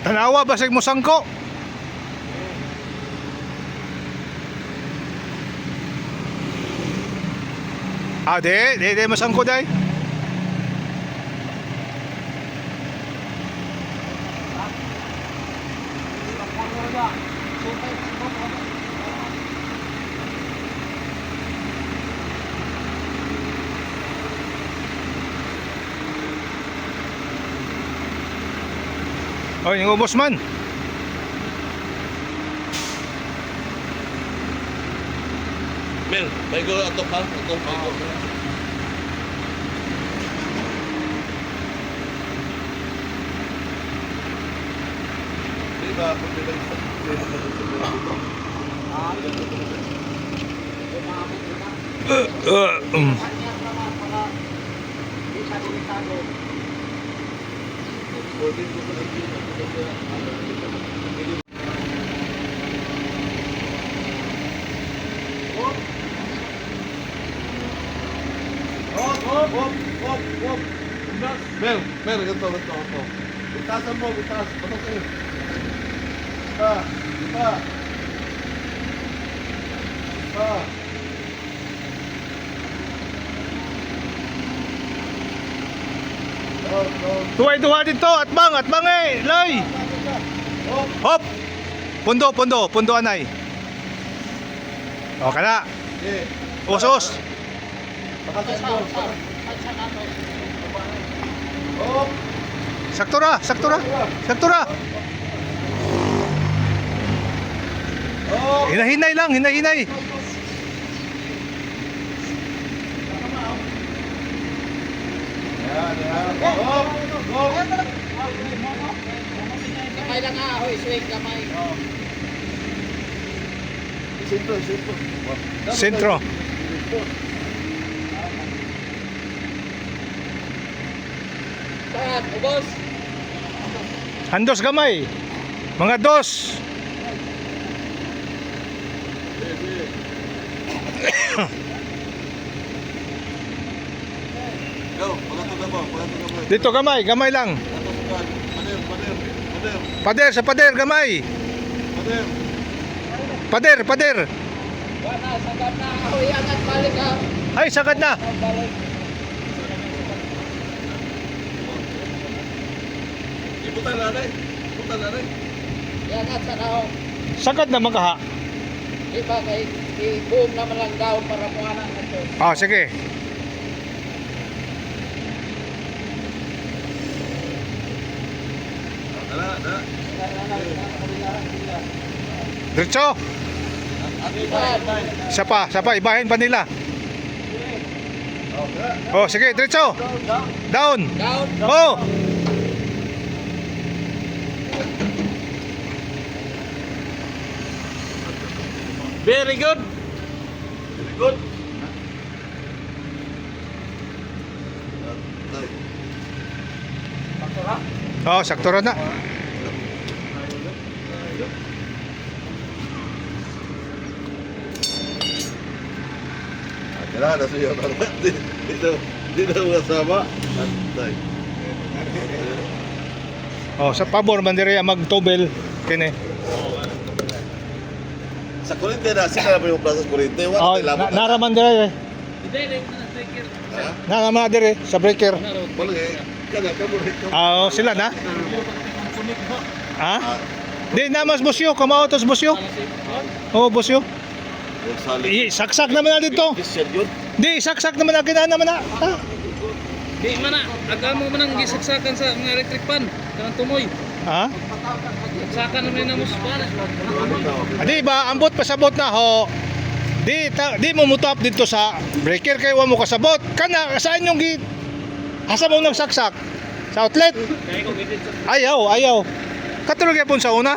Tanawa basig mo sangko. Di masangko day. Oh, yung ubos man. Mel, may go atok ha? Atok, may go. Diba, kung diba Mel, ganito. Itasan mo, itas. Patok kayo. Ipa. Tuway-tuwa dito, atbang lay. Hop. Pundo anay. O kana. Os. Saktura. Hinahinay lang. Kamay lang nga, hoy, swing kamay. Sentro. Saan, ubos? Handos gamay. Mga dos. Go, pagato mo. Dito gamay lang. Pader gamay. Pader. Wala, sagad na. Hoy, angat balik ha. Ay, sagad na. Balik. Ibutan nanay. Angat sa naong. Sagad na makaha. Iba kay i-boom naman lang daw para muhanan ito. Ah, sige. Dala. Diretso. Sapa, ibahin pa nila. Oh, sige, diretso. Down. Oh. Very good. Oh, sakto na. Kailangan na siya. Dito masama. Antay. Oh, sa pabor man diri magtobel kini. Sa kurente na, sila na yung plaza sa kurente. Oh, naraman diri. Hindi, na sticker. Naraman diri sa breaker. Balay, kana kamo rito. Ah, sila na. Ha? Di namas busyo, kamautos busyo. Oh, busyo. Saksak naman na dito. Di, saksak naman na kinana naman na. Ha? Di mana, agamo man ang gisaksakan sa mga electric pan. Kanang tumoy. Ha? Saksakan naman na muspan. Di ba, ambot pasabot na ho. Di mo mutap dito sa breaker kay wa mo kasabot. Kana saan yung asa mo nagsaksak? Sa outlet? Ayaw. Katulog yapon sa una.